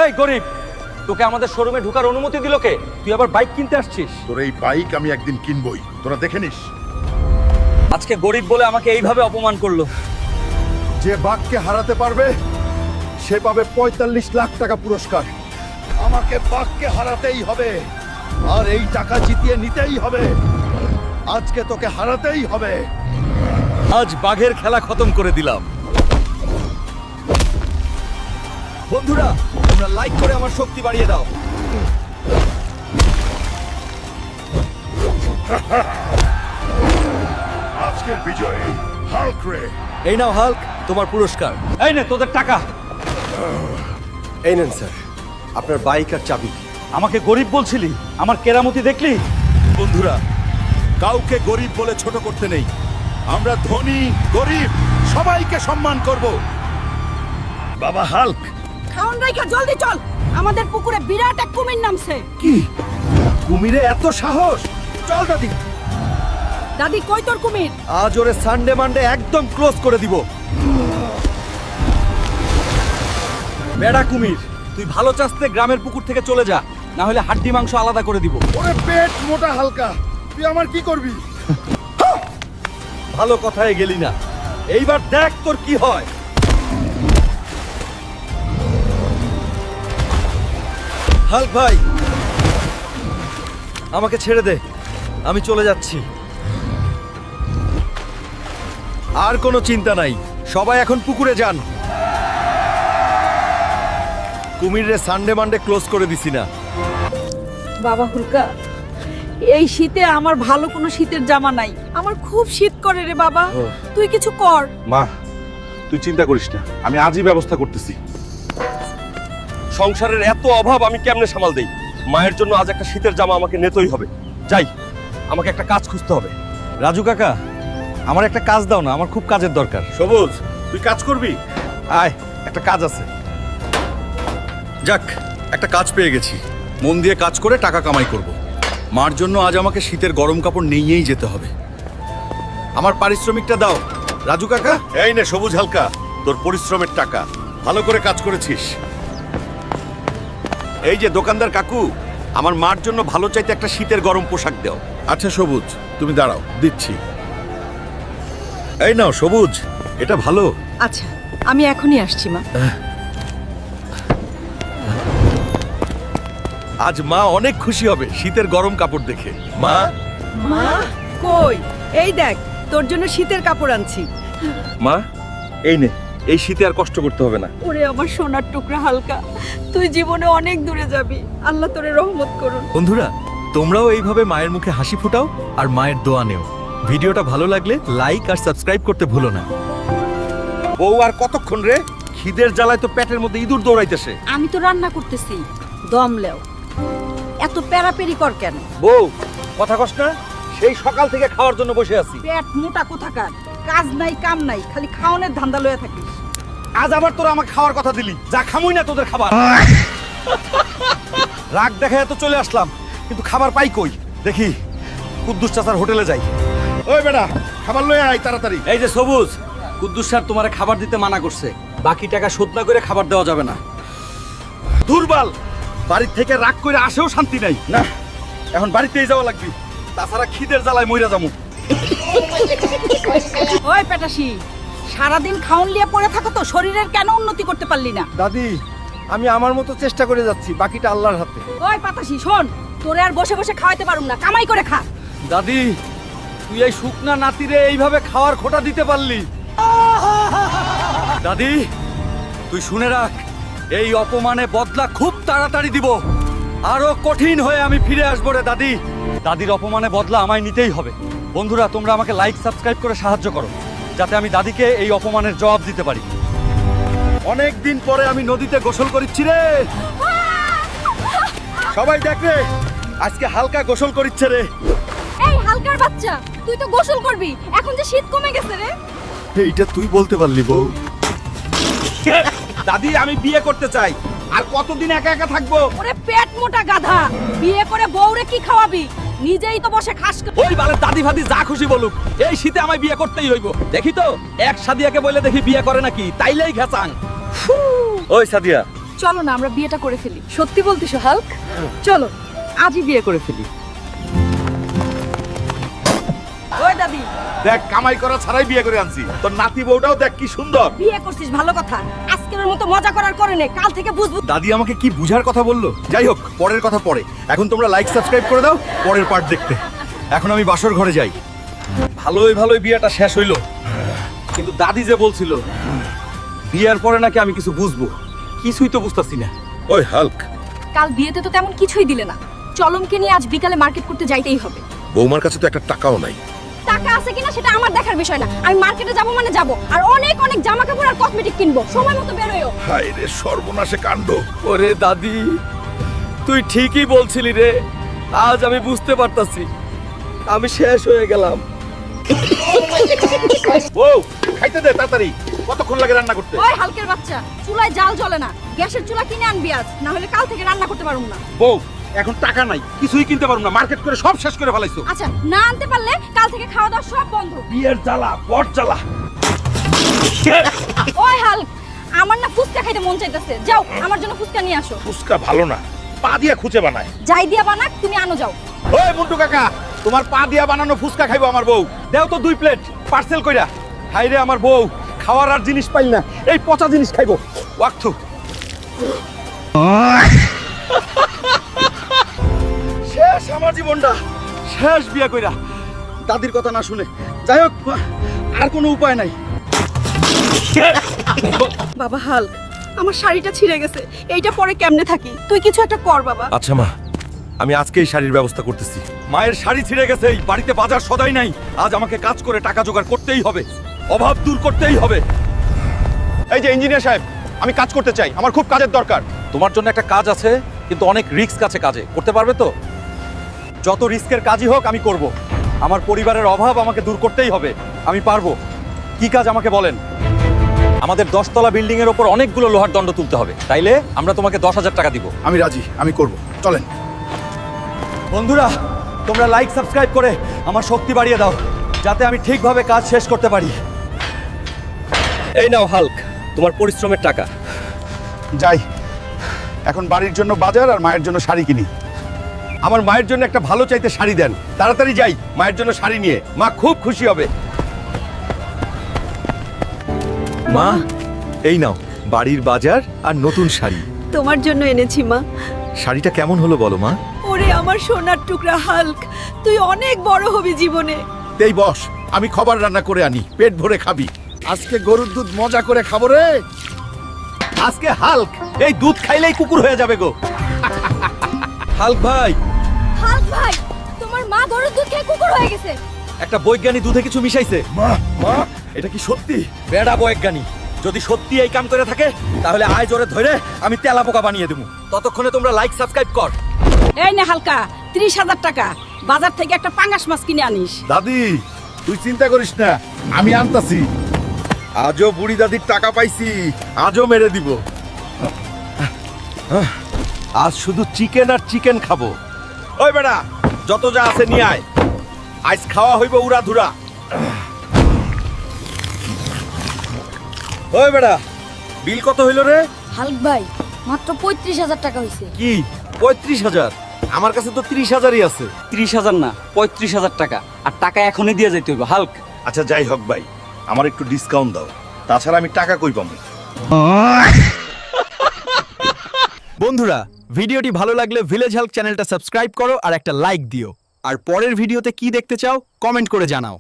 এই গরিব, তোকে আমাদের শোরুমে ঢোকার অনুমতি দিল কে? তুই আবার বাইক কিনতে আসছিস? তোর এই বাইক আমি একদিন কিনবই, তোরা দেখে নিস। আজকে গরিব বলে আমাকে এইভাবে অপমান করলো। যে বাঘকে হারাতে পারবে সে পাবে 45 লাখ টাকা পুরস্কার। আমাকে বাঘকে হারাতেই হবে, আর এই টাকা জিতিয়ে নিতেই হবে। আজকে তোকে হারাতেই হবে। আজ বাঘের খেলা খতম করে দিলাম। বন্ধুরা, তোমরা লাইক করে আমার শক্তি বাড়িয়ে দাও। আজকের বিজয় হাল্ক রে। এই নাও হাল্ক, তোমার পুরস্কার। এই নে তোদের টাকা। এই নেন স্যার, আপনার বাইক আর চাবি। আমাকে গরিব বলছিলি, আমার কেরামতি দেখলি? বন্ধুরা, কাউকে গরিব বলে ছোট করতে নেই। আমরা ধনী গরিব সবাইকে সম্মান করব। বাবা হাল্ক, খাওন রাইখা জলদি চল, আমাদের পুকুরে বিরাট এক কুমির নামছে। কি কুমিরে এত সাহস? চল দাদি, দাদি কই তোর কুমির? আজ ওরে সানডে মানডে একদম ক্লোজ করে দিব। বেড়া কুমির, তুই ভালো চাস্তে গ্রামের পুকুর থেকে চলে যা, না হলে হাড্ডি মাংস আলাদা করে দিব। ওরে পেট মোটা হালকা, তুই আমার কি করবি? ভালো কথায় গেলি না, এইবার দেখ তোর কি হয়। হাল্ক ভাই, আমাকে ছেড়ে দে, আমি চলে যাচ্ছি। আর কোনো চিন্তা নাই, সবাই এখন পুকুরে যান। কুমিরে সানডে মানডে ক্লোজ করে দিছি না। বাবা হুলকা, এই শীতে আমার ভালো কোনো শীতের জামা নাই, আমার খুব শীত করে রে বাবা। তুই কিছু কর। মা, তুই চিন্তা করিস না, আমি আজই ব্যবস্থা করতেছি। সংসারের এত অভাব আমি কেমনে সামাল দেই? মায়ের জন্য আজ একটা শীতের জামা আমাকে নিতেই হবে। যাই, আমাকে একটা কাজ খুঁজতে হবে। রাজু কাকা, আমার একটা কাজ দাও না, আমার খুব কাজের দরকার। সবুজ, তুই কাজ করবি? আয়, একটা কাজ আছে। যাক, একটা কাজ পেয়ে গেছি। মন দিয়ে কাজ করে টাকা কামাই করব। মার জন্য আজ আমাকে শীতের গরম কাপড় নিয়েই যেতে হবে। আমার পারিশ্রমিকটা দাও রাজু কাকা। এই নে সবুজ হালকা, তোর পরিশ্রমের টাকা। ভালো করে কাজ করেছিস। এই যে দোকানদার কাকু, আমার মার জন্য ভালো চাইতে একটা শীতের গরম পোশাক দাও। আচ্ছা সবুজ, তুমি দাঁড়াও, দিচ্ছি। এই নাও সবুজ, এটা ভালো। আচ্ছা, আমি এখনই আসছি মা। আজ মা অনেক খুশি হবে শীতের গরম কাপড় দেখে। মা, মা কই? এই দেখ, তোর জন্য শীতের কাপড় আনছি। মা, এই নে, এই শীতে আর কষ্ট করতে হবে না। ওরে আমার সোনার টুকরা হালকা, তুই জীবনে অনেক দূরে যাবি, আল্লাহ তোরে রহমত করুন। বন্ধুরা, তোমরাও এইভাবে মায়ের মুখে হাসি ফোটাও আর মায়ের দোয়া নেও। ভিডিওটা ভালো লাগলে লাইক আর সাবস্ক্রাইব করতে ভুলো না। বউ আর কতক্ষণ রে? খিদের জ্বালায় তো পেটের মধ্যে ইঁদুর দৌড়াইতেছে। আমি তো রান্না করতেছি, দম লেও। এত প্যারাপেরি কর কেন? বউ, কথা কস না? সেই সকাল থেকে খাওয়ার জন্য বসে আছি। পেট মোটা কোথাকার, কাজ নাই কাম নাই, খালি খাওনের ধান্দা লয়ে থাকিস। আজ আবার তোরা আমাকে খাওয়ার কথা দিলি, যা খামুই না তোদের খাবার। রাগ দেখায় তো চলে আসলাম, কিন্তু খাবার পাই কই? দেখি কুদ্দুস চাচার হোটেলে যাই। ওই বেটা, খাবার লয়ে আয় তাড়াতাড়ি। এই যে সবুজ, কুদ্দুস স্যার তোমারে খাবার দিতে মানা করছে। বাকি টাকা শোধ না করে খাবার দেওয়া যাবে না। দুর্বল, বাড়ির থেকে রাগ করে আসেও শান্তি নাই। না, এখন বাড়িতেই যাওয়া লাগবে, তাছাড়া খিদের জ্বালায় মইরা যাবো। ওই পেটাসি, সারাদিন খাওন লিয়ে পড়ে থাকো তো, শরীরের কেন উন্নতি করতে পারলি না? দাদি, আমি আমার মতো চেষ্টা করে যাচ্ছি, বাকিটা আল্লাহর হাতে। ওই পাতাসি শোন, তোরে আর বসে বসে খাওয়াইতে পারুম না, কামাই করে খা। দাদি, তুই এই শুকনা নাতিরে এইভাবে খাওয়ার খোটা দিতে পারলি? দাদি, তুই শুনে রাখ, এই অপমানে বদলা খুব তাড়াতাড়ি দিব। আরো কঠিন হয়ে আমি ফিরে আসবো রে দাদি। দাদির অপমানে বদলা আমায় নিতেই হবে। বন্ধুরা, তোমরা আমাকে লাইক সাবস্ক্রাইব করে সাহায্য করো, যাতে আমি দাদিকে এই অপমানের জবাব দিতে পারি। অনেক দিন পরে আমি নদীতে গোসল করিচ্ছি রে। সবাই দেখ রে, আজকে হালকা গোসল করিচ্ছে রে। এই হালকার বাচ্চা, তুই তো গোসল করবি, এখন যে শীত কমে গেছে রে। এইটা তুই বলতে পারলি বউ? দাদি, আমি বিয়ে করতে চাই। আর কতদিন একা একা থাকবো? ওরে পেট মোটা গাধা, বিয়ে করে বউরে কি খাওয়াবি? নিজেই তো বসে খাস। ওই বালের দাদি ফাদি যা খুশি বলুক, এই শীতে আমায় বিয়ে করতেই হইব। দেখি তো এক সাদিয়াকে বলে দেখি বিয়ে করে নাকি, তাইলেই ঘেচাং। ওই সাদিয়া, চলো না আমরা বিয়েটা করে ফেলি। সত্যি বলতেছো হাল্ক? চলো আজই বিয়ে করে ফেলি। ওই দাদি, দেখ কামাই করা ছাড়াই বিয়ে করে আনছি, তোর নাতি বউটাও দেখ কি সুন্দর। বিয়ে করছিস ভালো কথা, আজকের মতো মজা করার করে নে, কাল থেকে বুঝবো। দাদি আমাকে কি বুঝার কথা বললো। যাই হোক, পরের কথা পরে। এখন তোমরা লাইক সাবস্ক্রাইব করে দাও পরের পার্ট দেখতে। এখন আমি বাসর ঘরে যাই। ভালোই ভালোই বিয়েটা শেষ হইলো, কিন্তু দাদি যে বলছিল বিয়ের পরে নাকি আমি কিছু বুঝবো, কিছুই তো বুঝতাছি না। ওই হাল্ক, কাল বিয়েতে তো তেমন কিছুই দিলে না। চলমকে নিয়ে আজ বিকালে মার্কেট করতে যাইতেই হবে। বৌমার কাছে তো একটা টাকাও নাই। টাকা আছে কিনা সেটা আমার দেখার বিষয় না, আমি মার্কেটে যাব মানে যাব, আর অনেক অনেক জামা কাপড় আর কসমেটিক কিনবো। সময় মতো বের হইও। হায় রে সর্বনাশে কাণ্ড। ওরে দাদি, তুই ঠিকই বলছিলি রে। আজ আমি বুঝতে পারতাছি আমি শেষ হয়ে গেলাম। বউ খাইতে দে তাড়াতাড়ি, কতক্ষণ লাগে রান্না করতে? ওই হালকের বাচ্চা, চুলায় জাল জ্বলে না, গ্যাসের চুলা কিনে আনবি আজ, না হলে কাল থেকে রান্না করতে পারবো না। বউ এখন টাকা নাই, কিছুই কিনতে পারবো না, মার্কেট করে সব শেষ করে ফেলাইছো। আচ্ছা, না আনতে পারলে কাল থেকে খাওয়া দাওয়া সব বন্ধ। বিয়ের জ্বালা বট জ্বালা। ওই হাল্ক, আমার না ফুচকা খাইতে মন চাইতেছে, যাও আমার জন্য ফুচকা নিয়ে আসো। ফুসকা ভালো না, পা দিয়া খুঁজে বানায়। যাই দিয়া বানাক, তুমি আনো যাও। ওই মুন্টু কাকা, তোমার পা দিয়া বানানো ফুসকা খাইবো আমার বউ। দেও তো 2 প্লেট পার্সেল কইরা। হাই রে আমার বউ, খাওয়ার আর জিনিস পাইল না, এই পচা জিনিস খাইবো। ওয়াক্তু শেষ আমার জীবনটা, শেষ বিয়া কইরা দাদির কথা না শুনে। যাই হোক, আর কোনো উপায় নাই। বাবা হাল্ক, আমার শাড়িটা ছিঁড়ে গেছে, এইটা পরে কেমনে থাকি? তুই কিছু একটা কর বাবা। আচ্ছা মা, আমি আজকেই শাড়ির ব্যবস্থা করতেছি। মায়ের শাড়ি ছিঁড়ে গেছে, এই বাড়িতে বাজার সদাই নাই। আজ আমাকে কাজ করে টাকা জোগাড় করতেই হবে, অভাব দূর করতেই হবে। এই যে ইঞ্জিনিয়ার সাহেব, আমি কাজ করতে চাই, আমার খুব কাজের দরকার। তোমার জন্য একটা কাজ আছে, কিন্তু অনেক রিস্ক আছে কাজে। করতে পারবে তো? যত রিস্কের কাজই হোক আমি করব। আমার পরিবারের অভাব আমাকে দূর করতেই হবে, আমি পারবো। কি কাজ আমাকে বলেন। আমাদের 10 তলা বিল্ডিং এর উপর অনেকগুলো লোহার দণ্ড তুলতে হবে, তাইলে আমরা তোমাকে 10,000 টাকা দিব। আমি রাজি, আমি করব, চলেন। বন্ধুরা, তোমরা লাইক সাবস্ক্রাইব করে আমার শক্তি বাড়িয়ে দাও, যাতে আমি ঠিকভাবে কাজ শেষ করতে পারি। এই নাও হাল্ক, তোমার পরিশ্রমের টাকা। যাই, এখন বাড়ির জন্য বাজার আর মায়ের জন্য শাড়ি কিনি। আমার মায়ের জন্য একটা ভালো চাইতে শাড়ি দেন, তাড়াতাড়ি যাই মায়ের জন্য শাড়ি নিয়ে। মা খুব খুশি হবে। মা, এই নাও বাড়ির বাজার আর নতুন শাড়ি। তোমার জন্য এনেছি মা। শাড়িটা কেমন হলো বলো মা? ওরে আমার সোনার টুকরা হাল্ক, তুই অনেক বড় হবি জীবনে। এই বস, আমি খাবার রান্না করে আনি, পেট ভরে খাবি। আজকে গরুর দুধ মজা করে খাবো রে। আজকে হাল্ক এই দুধ খাইলেই কুকুর হয়ে যাবে গো। হাল্ক ভাই, হাল্ক ভাই, তোমার মা গরুর দুধ খেয়ে কুকুর হয়ে গেছে। একটা বৈজ্ঞানিক দুধে কিছু মিশাইছে। মা মা, এটা কি সত্যি? বেড়া বৈজ্ঞানিক, যদি সত্যি এই কাম করে থাকে তাহলে আয় জোরে ধরে আমি তেলা পোকা বানিয়ে দেবো। ততক্ষণে তোমরা লাইক সাবস্ক্রাইব কর। এই নে হালকা, 30,000 টাকা, বাজার থেকে একটা পাঙ্গাস মাছ কিনে আনিস। দাদি, তুই চিন্তা করিস না, আমি আনতাছি। আজও বুড়ি দাদির টাকা পাইছি, আজও মেরে দিব। আজ শুধু চিকেন আর চিকেন খাবো। ওই বেড়া, যত যা আছে নিয়ে আয়, আজ খাওয়া হইব উড়া ধুরা। ওই বেড়া, বিল কত হইল রে? হাল্ক ভাই, মাত্র 35,000 টাকা হয়েছে। কি 35,000? আমার কাছে তো 30,000ই আছে। 30,000 না, 35,000 টাকা। আর টাকা এখনই দিয়ে যাইতে হইব হাল্ক। আচ্ছা যাই হোক ভাই, আমার একটু ডিসকাউন্ট দাও, তাছাড়া আমি টাকা কই পাবো? বন্ধুরা, ভিডিওটি ভালো লাগলে ভিলেজ হেল্প চ্যানেলটা সাবস্ক্রাইব করো আর একটা লাইক দিও। আর পরের ভিডিওতে কি দেখতে চাও কমেন্ট করে জানাও।